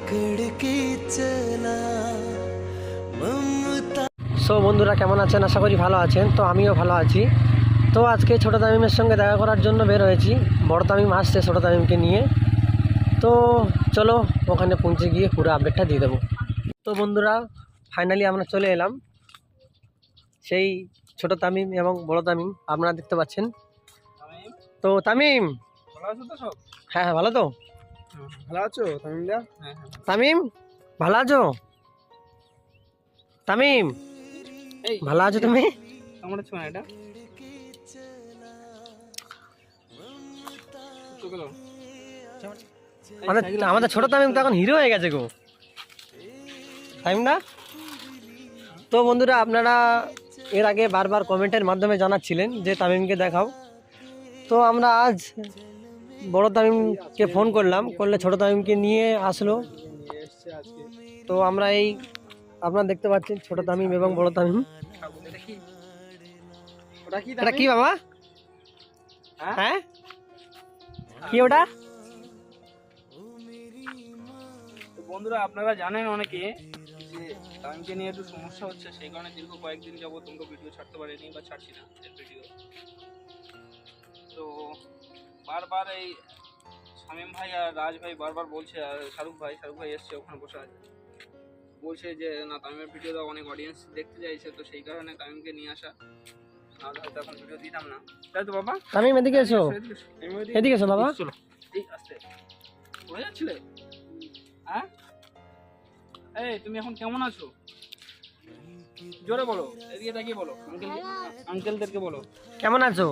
So বন্ধুরা কেমন আছেন? আশা করি ভালো আছেন। তো আমিও ভালো আছি। তো আজকে ছোটো তামিমের সঙ্গে দেখা করার জন্য বের হয়েছি। বড় তামিম আসছে ছোটো তামিমকে নিয়ে। তো চলো ওখানে পৌঁছে গিয়ে পুরো আপডেটটা দিয়ে দেবো। তো বন্ধুরা ফাইনালি আমরা চলে এলাম সেই ছোটো তামিম এবং বড় তামিম আপনারা দেখতে পাচ্ছেন। তো তামিম ভালো আছো তো সব? হ্যাঁ হ্যাঁ ভালো তো। ভালো আছো তামিম দা? হ্যাঁ তামিম ভালো আছো? তামিম এই ভালো আছো তুমি? আমার ছোঁয়া এটা আমাদের ছোট তামিম তো এখন হিরো হয়ে গেছে গো তামিম না। তো বন্ধুরা আপনারা এর আগে বারবার কমেন্টের মাধ্যমে জানাচ্ছিলেন যে তামিমকে দেখাও। তো আমরা আজ বড় তামিমকে ফোন করলে ছোট তামিমকে নিয়ে আসলো। তো আমরা এই আপনারা দেখতে পাচ্ছেন ছোট তামিম এবং বড় তামিম। এটা কি বাবা? হ্যাঁ কি ওটা? বন্ধুরা আপনারা জানেন অনেকে যে তামিমকে নিয়ে একটু সমস্যা হচ্ছে, সেই কারণে দীর্ঘ কয়েকদিন যাবত তোমরা ভিডিও ছাড়তে পারিনি বা ছাড়ছি না ভিডিও। তো বারবার এই শামীম ভাই আর রাজ ভাই বারবার বলছে, আর শাহরুখ ভাই এসছে ওখানে বসে আছে, বলছে যে না তামিমের ভিডিও দাও, অনেক অডিয়েন্স দেখতে চাইছে, তো সেই কারণে তামিমকে নিয়ে আসা, নাহলে হয়তো এখন ভিডিও দিতাম না। তাই তো বাবা? তামিম এদিকে এসো, এদিকে এসো বাবা। চলো এই আস্তে পড়ে যাচ্ছিলে। হ্যাঁ এই তুমি এখন কেমন আছো? জোরে বলো, এদিকে তাকিয়ে বলো, আঙ্কেলদেরকে বলো কেমন আছো?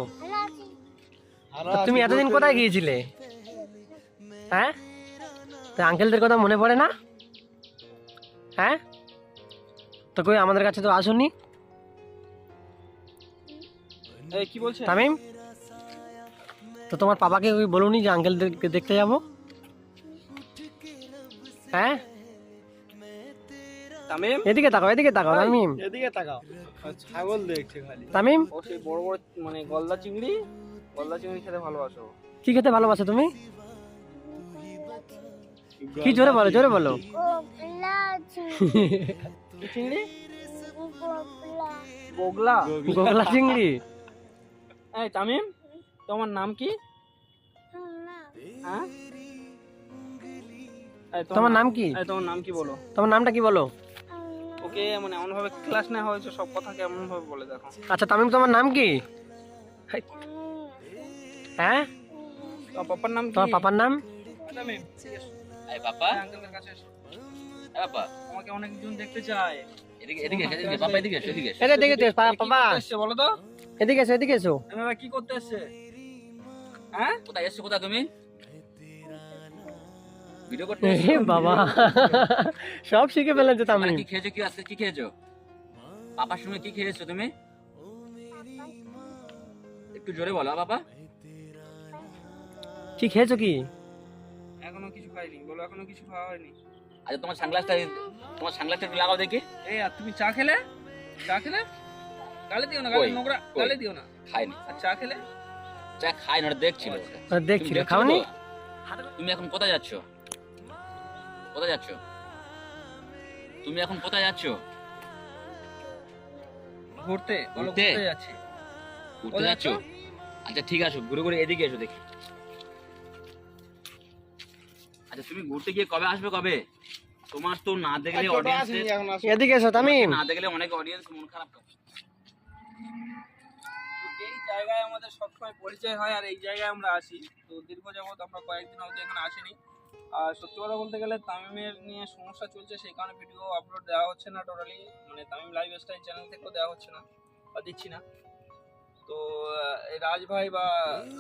তুমি এতদিন কোথায় গিয়েছিলে? হ্যাঁ তো আঙ্কেলদের কথা মনে পড়ে না? হ্যাঁ তো কই আমাদের কাছে তো আসুনি। এই কি বলছে তামিম? তো তোমার পাপাকে বলুনি যে আঙ্কেলদেরকে দেখতে যাবো? হ্যাঁ তামিম এদিকে তাকাও, এদিকে তাকাও তামিম, এদিকে তাকাও, ছাগল দেখছে খালি। তামিম ও সেই বড় বড় মানে গলদা চিংড়ি খেতে ভালোবাসো? কি খেতে ভালোবাসো তুমি? কি জোরে বলো, জোরে বলো। কি চিংড়ি? গোগলা গোগলা চিংড়ি। এই তামিম তোমার নাম কি? হ্যাঁ তোমার নাম কি? তোমার নাম কি বলো? তোমার নামটা কি বলো? ওকে মানে এমন ভাবে ক্লাস নেওয়া হয়েছে, সব কথা কেমন ভাবে বলে দেখো। আচ্ছা তামিম তোমার নাম কি? হ্যাঁ তোমার পাপার নাম কি? তোমার পাপার নাম? তামিম এই পাপা আঙ্কেলের কাছে এসো। পাপা তোমাকে অনেকজন দেখতে চায়। এদিকে এদিকে এদিকে পাপা এদিকে এসো, এদিকে এসো। এদিকে এসো পাপা, এসছে বলো তো? এদিকে এসো, এদিকে এসো। এনারা কি করতে এসছে? হ্যাঁ কোথায় এসছো, কোথায় তুমি? ভিডিও করতে এসছো? বাবা সব শিখে ফেলেছে তামিম। কি খেয়েছো, কি আজকে কি খেয়েছো? পাপার সঙ্গে কি খেয়েছো তুমি? একটু জোরে বলো বাবা। কি খেয়েছো কি? এখনো কিছু খাইনি বলো, এখনো কিছু খাওয়া হয়নি। আচ্ছা তোমার সানগ্লাসটা একটু লাগাও দেখি। এই আর তুমি চা খেলে? গালে দিও না, গালে নোংরা, গালে দিও না। খাইনি। আর চা খেলে? চা খাই না, দেখছিল। দেখছিল, খাওনি? তুমি এখন কোথায় যাচ্ছ? কোথায় যাচ্ছ তুমি? এখন কোথায় যাচ্ছ? ঘুরতে। বলো ঘুরতে? ঘুরতে যাচ্ছি। ঘুরতে যাচ্ছ? আচ্ছা ঠিক আছে, ঘুরে ঘুরে এদিকে এসো দেখি। আচ্ছা তুমি ঘুরতে গিয়ে কবে আসবে, কবে? তোমার তো না দেখলে অডিয়েন্স, এদিকে এসো তামিম। না দেখলে অনেক অডিয়েন্স মন খারাপ করে। এই জায়গায় আমাদের সবসময় পরিচয় হয় আর এই জায়গায় আমরা আসি। তো দীর্ঘ যাবত আমরা কয়েকদিন হয়তো এখানে আসিনি। আর সত্যি কথা বলতে গেলে তামিমের নিয়ে সমস্যা চলছে, সেই কারণে ভিডিও আপলোড দেওয়া হচ্ছে না টোটালি, মানে তামিম লাইফস্টাইল চ্যানেল থেকেও দেওয়া হচ্ছে না বা দিচ্ছি না। তো এই রাজ ভাই বা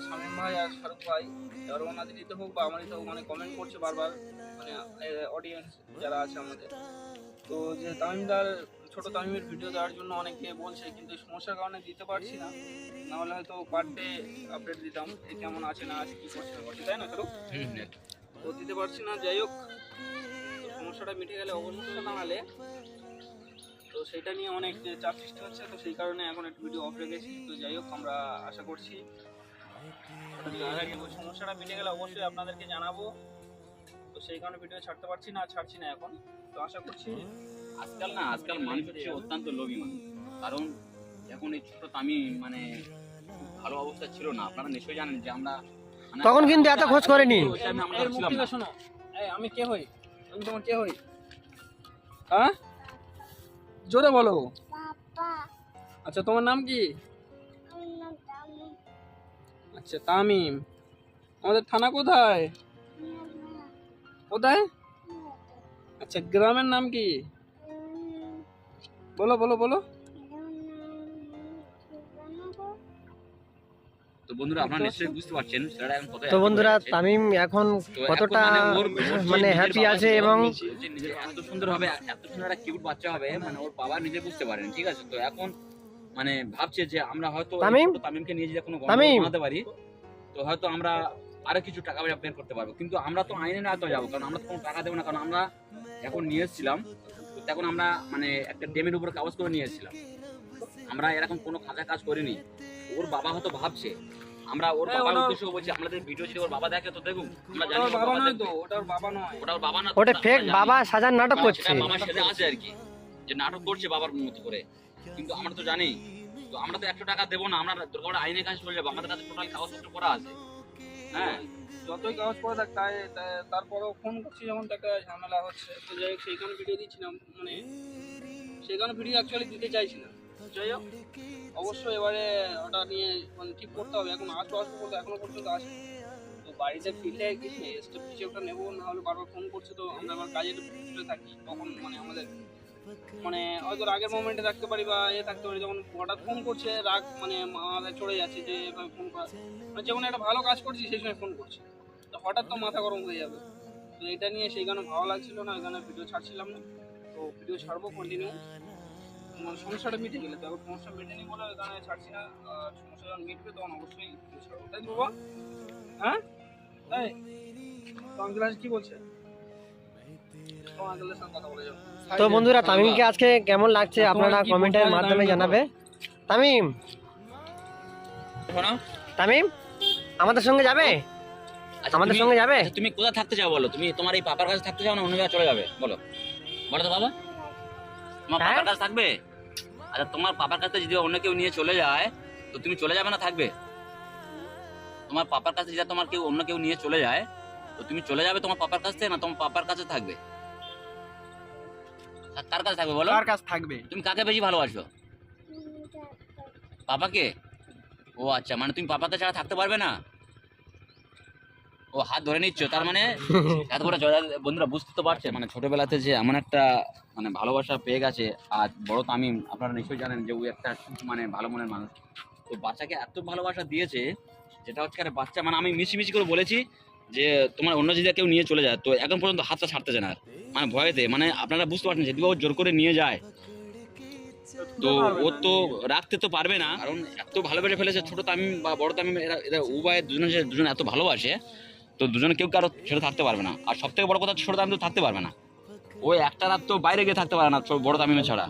শামীম ভাই আর শাহরুখ ভাই, আর ওনাদের দিতে হোক বা আমার দিতে হোক, মানে কমেন্ট করছে বারবার, মানে অডিয়েন্স যারা আছে আমাদের, তো যে তামিমদার ছোট তামিমের ভিডিও দেওয়ার জন্য অনেকে বলছে, কিন্তু এই সমস্যার কারণে দিতে পারছি না। নাহলে হয়তো পার ডে আপডেট দিতাম, এই কেমন আছে না আছে, কী করছে না করছে, তাই না শাহরুখ? তো দিতে পারছি না। যাই হোক, সমস্যাটা মিটে গেলে অবশ্যই জানালে, তো সেটা নিয়ে অনেক চাপ সৃষ্টি হচ্ছে, তো সেই কারণে এখন একটু ভিডিও অফ রেখেছি। তো যাই হোক, আমরা আশা করছি সমস্যাটা মিটে গেলে অবশ্যই আপনাদেরকে জানাবো। তো সেই কারণে ভিডিও ছাড়তে পারছি না, ছাড়ছি না এখন। তো আশা করছি আজকাল মানুষ হচ্ছে অত্যন্ত লোভী মানুষ। কারণ এখন এই ছোট তামিম মানে ভালো অবস্থা ছিল না। আপনারা নিশ্চয়ই জানেন যে আমরা মানে তখন কিন্তু এত খোঁজ করেনি। ওই time এ আমরা এর মুখ ছিলাম থেকে না। শোনো, এই আমি কে হই? আমি তোমার কে হই? হ্যাঁ, জোরে বলো। আচ্ছা, তোমার নাম কি? আচ্ছা, তামিম। আমাদের থানা কোথায়? কোথায়? আচ্ছা, গ্রামের নাম কি? বলো বলো বলো। তো বন্ধুরা আপনারা নিশ্চয়ই বুঝতে পারছেন ছেলেটা এখন কোথায় তো আছে, বন্ধুরা কোথায় আছে। তামিম এখন তো কতটা এখন ওর মানে নিজের হ্যাপি বাবা আছে নিজের এবং নিজের এত সুন্দর হবে, এত সুন্দর একটা কিউট বাচ্চা হবে, মানে ওর বাবা নিজে বুঝতে পারেন, ঠিক আছে। তো এখন মানে ভাবছে যে আমরা হয়তো এই তামিম? ছোট তামিমকে নিয়ে যদি কোনো তামিম? গন্ডগোল বানাতে পারি, তো হয়তো আমরা আরো কিছু টাকা পয়সা বের করতে পারবো। কিন্তু আমরা তো আইনে না তো যাবো, কারণ আমরা তো কোনো টাকা দেবো না, কারণ আমরা এখন নিয়ে এসেছিলাম। তো তখন আমরা মানে একটা ডেমের উপরে কাগজ করে নিয়ে এসেছিলাম। আমরা এরকম কোনো খাজা কাজ করিনি। ওর বাবা হয়তো ভাবছে আমরা ওর হ্যাঁ, বাবার ওটা- উদ্দেশ্য বলছি, আমাদের ভিডিও যদি ওর বাবা দেখে তো দেখুক, আমরা জানি ওটার ওর বাবা নয় দেখবে। তো, ওটার বাবা নয়। ওটা ওর বাবা না, ওটা আমরা ফেক জানি। বাবা সাজার নাটক করছে। সেটা বাবা সেজে আছে আর কি, যে নাটক করছে বাবার মতো করে। কিন্তু আমরা তো জানি, তো আমরা তো 100 টাকা দেবো না, আমরা দরকার আইনের কাছে চলে যাবো, আমাদের কাছে টোটাল কাগজপত্র করা আছে। হ্যাঁ, যতই কাগজ পড়ে থাক তারপরেও ফোন করছি যখন তো একটা ঝামেলা হচ্ছে। তো যাই হোক, সেই কারণে ভিডিও দিচ্ছিলাম, মানে সেই কারণে ভিডিও অ্যাকচুয়ালি দিতে চাইছিলাম। যাই হোক, অবশ্যই এবারে ওটা নিয়ে মানে ঠিক করতে হবে। এখন আসবো বলতে এখনো পর্যন্ত আসে। তো বাড়িতে ফিরলে কিছু স্টেপ কিছু একটা নেবো, না হলে বারবার ফোন করছে। তো আমরা আবার কাজে চলে থাকি, তখন মানে আমাদের মানে হয়তো রাগের মোমেন্টে থাকতে পারি বা থাকতে পারি, যখন হঠাৎ ফোন করছে রাগ মানে মাথায় চড়ে যাচ্ছে যে এভাবে ফোন করা, মানে যখন একটা ভালো কাজ করছি সেই সময় ফোন করছে, তো হঠাৎ তো মাথা গরম হয়ে যাবে। তো এটা নিয়ে সেই কারণে ভালো লাগছিল না, ওই কারণে ভিডিও ছাড়ছিলাম না। তো ভিডিও ছাড়বো কন্টিনিউ, মানে সমস্যাটা মিটে গেলে। তো এখন সমস্যা মেটেনি বলে ওই কারণে ছাড়ছি না। আর সমস্যা যখন মিটবে তখন অবশ্যই ভিডিও ছাড়বো, তাই তো বাবা? হ্যাঁ, তাই তো আঙ্কেল আজ কি বলছে? তো আঙ্কেলের সঙ্গে কথা বলে যাবো। তো বন্ধুরা তামিমকে আজকে কেমন লাগছে আপনারা কি কমেন্টের বলতে হয় মাধ্যমে তামিমকে জানাবে। তামিম, শোনো, তামিম আমাদের সঙ্গে যাবে? আচ্ছা, আমাদের তুমি- সঙ্গে যাবে? আচ্ছা, তুমি কোথায় থাকতে চাও বলো? তুমি তোমার এই পাপার কাছে থাকতে চাও না অন্য জায়গায় চলে যাবে বলো? বলো তো বাবা, তোমার হ্যাঁ? পাপার কাছে থাকবে? আচ্ছা, তোমার পাপার কাছে যদি অন্য কেউ নিয়ে চলে যায় তো তুমি চলে যাবে না থাকবে? তোমার পাপার কাছে যদি তোমার কেউ অন্য কেউ নিয়ে চলে যায় তো তুমি চলে যাবে তোমার পাপার কাছ থেকে, না তোমার পাপার কাছে থাকবে? কার কাছে থাকবে বলো? কার কাছে থাকবে? তুমি কাকে বেশি ভালোবাসো? পাপাকে? ও আচ্ছা, মানে তুমি পাপাকে ছাড়া থাকতে পারবে না? ও হাত ধরে নিচ্ছ, তার মানে এত বড় বন্ধুরা বুঝতে তো পারছে, মানে ছোটবেলাতে যে এমন একটা মানে ভালোবাসা পেয়ে গেছে। আর বড় তামিম আপনারা নিশ্চয়ই জানেন যে ওই একটা মানে ভালো মনের মানুষ। তো বাচ্চাকে এত ভালোবাসা দিয়েছে, যেটা হচ্ছে আরে বাচ্চা মানে আমি মিশি করে বলেছি যে তোমার অন্য যদি কেউ নিয়ে চলে যায়, তো এখন পর্যন্ত হাতটা ছাড়তেছে না, মানে ভয়েতে। মানে আপনারা বুঝতে পারছেন যদি ও জোর করে নিয়ে যায় তো ও তো রাখতে তো পারবে না, কারণ এত ভালোবেসে ফেলেছে ছোট তামিম বা বড় তামিম, এরা এরা উভয় দুজন এত ভালোবাসে, তো দুজনে কেউ কারো ছেড়ে থাকতে পারবে না। আর সব থেকে বড় কথা, ছোট তামিম তো থাকতে পারবে না, ওই একটা রাত তো বাইরে গিয়ে থাকতে পারে না বড় তামিমের ছাড়া।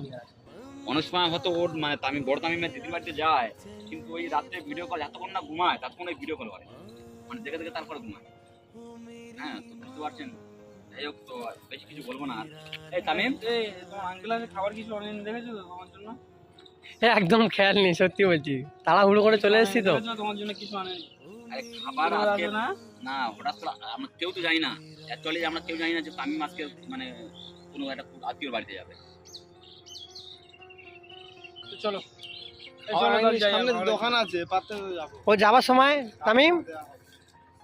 অনেক সময় হয়তো ওর মানে তামিম বড় তামিমের দিদির বাড়িতে যায়, কিন্তু ওই রাত্রে ভিডিও কল যতক্ষণ না ঘুমায় ততক্ষণ ওই ভিডিও কল করে, মানে দেখে দেখে তারপরে ঘুমায়। হ্যাঁ, তো বুঝতে পারছেন। যাই হোক, তো বেশি কিছু বলবো না আর। এই তামিম, এই তোমার আঙ্কেল আছে খাবার কিছু অনলাইনে দেখেছো তো তোমার জন্য? একদম খেয়াল নেই, সত্যি বলছি, তাড়াহুড়ো করে চলে এসেছি তো। দেখেছো তোমার জন্য কিছু আনে? আরে খাবার তোমার আজকে আছে না? না, হঠাৎ করে আমরা কেউ তো জানি না, অ্যাকচুয়ালি আমরা কেউ জানি না যে তামিম আজকে মানে কোনো একটা আত্মীয়র বাড়িতে যাবে। তো চলো, এই চলো তাহলে যাই, সামনে আমরা দোকান আছে পাতে যাবো। ও যাবার সময় তামিম,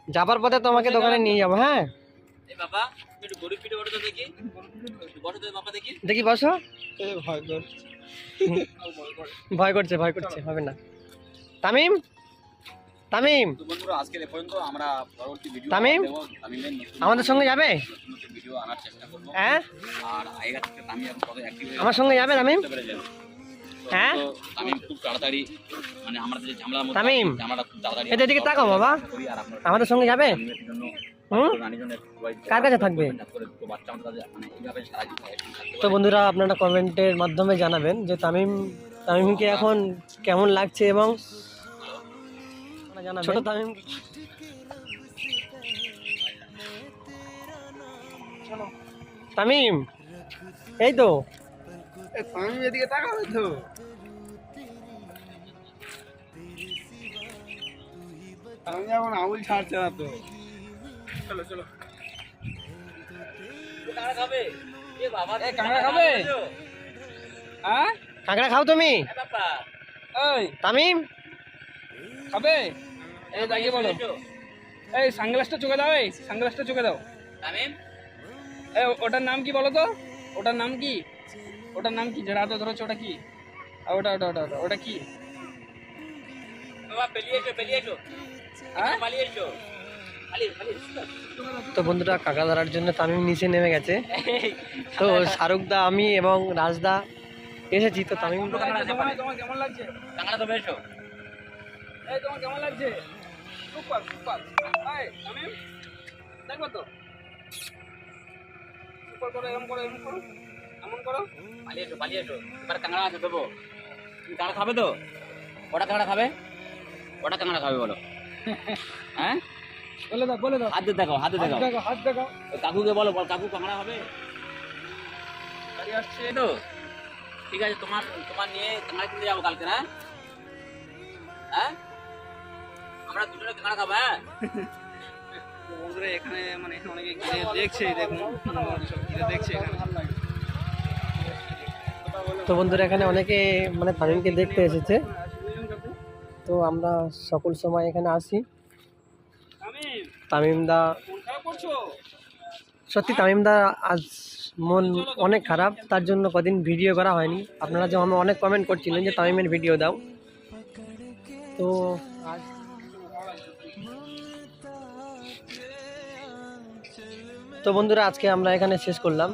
যাবার পথে তোমাকে দোকানে নিয়ে যাবো। হ্যাঁ, এই বাবা, তুমি একটু গরিব পিঠে বসো তো দেখি, বসো তো বাবা দেখি। দেখি বসো। এই ভয় কর। ভয় করছে, হবে না। তামিম, তামিম তো বন্ধুরা আজকে এ পর্যন্ত, আমরা পরবর্তী ভিডিও তামিম, তামিমের নতুন আমাদের সঙ্গে যাবে? নতুন ভিডিও আনার চেষ্টা করব। হ্যাঁ, আর আগের থেকে তামিম এখন কত অ্যাক্টিভ হয়ে আমার সঙ্গে যাবে তামিম? হ্যাঁ? তো তামিম খুব তাড়াতাড়ি মানে আমরা যে ঝামেলার মধ্যে তামিম, আছি, ঝামেলাটা খুব তাড়াতাড়ি এদিকে তাকাও বাবা। করি। আর আপনারা আমাদের সঙ্গে যাবে? তামিমের জন্য হুম? রানীর জন্য কার কাছে থাকবে? তো বাচ্চা আমাদের মানে এইভাবে সারা জীবন active থাকতে তো পারে। বন্ধুরা আপনারা কমেন্টের মাধ্যমে জানাবেন যে তামিমকে এখন কেমন লাগছে এবং জানাবেন ছোট তামিম। চলো। তামিম এই তো তামিম এদিকে তাকাবে তো। আমি এখন আঙুল ছাড়ছে না তো। চলো চলো। কাঁকড়া খাবে এ বাবা এ কাঁকড়া খাবে? হ্যাঁ কাঁকড়া খাও তুমি? বাবা এই তামিম খাবে? এই দাঁড়িয়ে বলো। এই সানগ্লাসটা চোখে দাও, এই সানগ্লাসটা চোখে দাও। তামিম এই ওটার নাম কি বলো তো? ওটার নাম কি? ওটার নাম কি যেটা হাতে ধরেছো ওটা কি? আর ওটা ওটা ওটা ওটা ওটা কি? বাবা পেলিয়ে এসো হ্যাঁ পালিয়ে এসো পালিয়ে তো বন্ধুরা কাঁকড়া ধরার জন্য তামিম নিচে নেমে গেছে। তো শাহরুখ দা আমি এবং রাজদা এসেছি। তো তামিম তোমার কেমন লাগছে? কাঁকড়া তো বেশো এই তোমার কেমন লাগছে? Super super. এই তামিম দেখো তো। সুপার করো, এরকম করো, এরকম করো, এমন করো। পালিয়ে এসো এবার কাঁকড়া আছে দেবো। তুমি কাঁকড়া খাবে তো? ওটা কাঁকড়া খাবে? ওটা কাঁকড়া খাবে বলো? হ্যাঁ বলে দাও বলে দাও। হাত দিয়ে দেখাও, হাত দিয়ে দেখাও। দেখো হাত দেখো। ওই কাকুকে বলো, বল কাকু কাঁকড়া হবে গাড়ি আসছে। এই তো ঠিক আছে, তোমার তোমার নিয়ে কাঁকড়া কিনতে যাবো কালকে না? হ্যাঁ আমরা দুজনে কাঁকড়া খাবো। হ্যাঁ তো বন্ধুরা এখানে মানে অনেকে ঘিরে দেখছে, দেখুন সব ঘিরে দেখছে এখানে। তো বন্ধুরা এখানে অনেকে মানে তামিমকে দেখতে এসেছে। তো আমরা সকল সময় এখানে আসি। তামিম তামিম দা কোন খারাপ করছো? সত্যি তামিম দা আজ মন অনেক খারাপ, তার জন্য কদিন ভিডিও করা হয়নি। আপনারা যেমন অনেক কমেন্ট করছিলেন যে তামিমের ভিডিও দাও। তো আজ তো বন্ধুরা আজকে আমরা এখানে শেষ করলাম।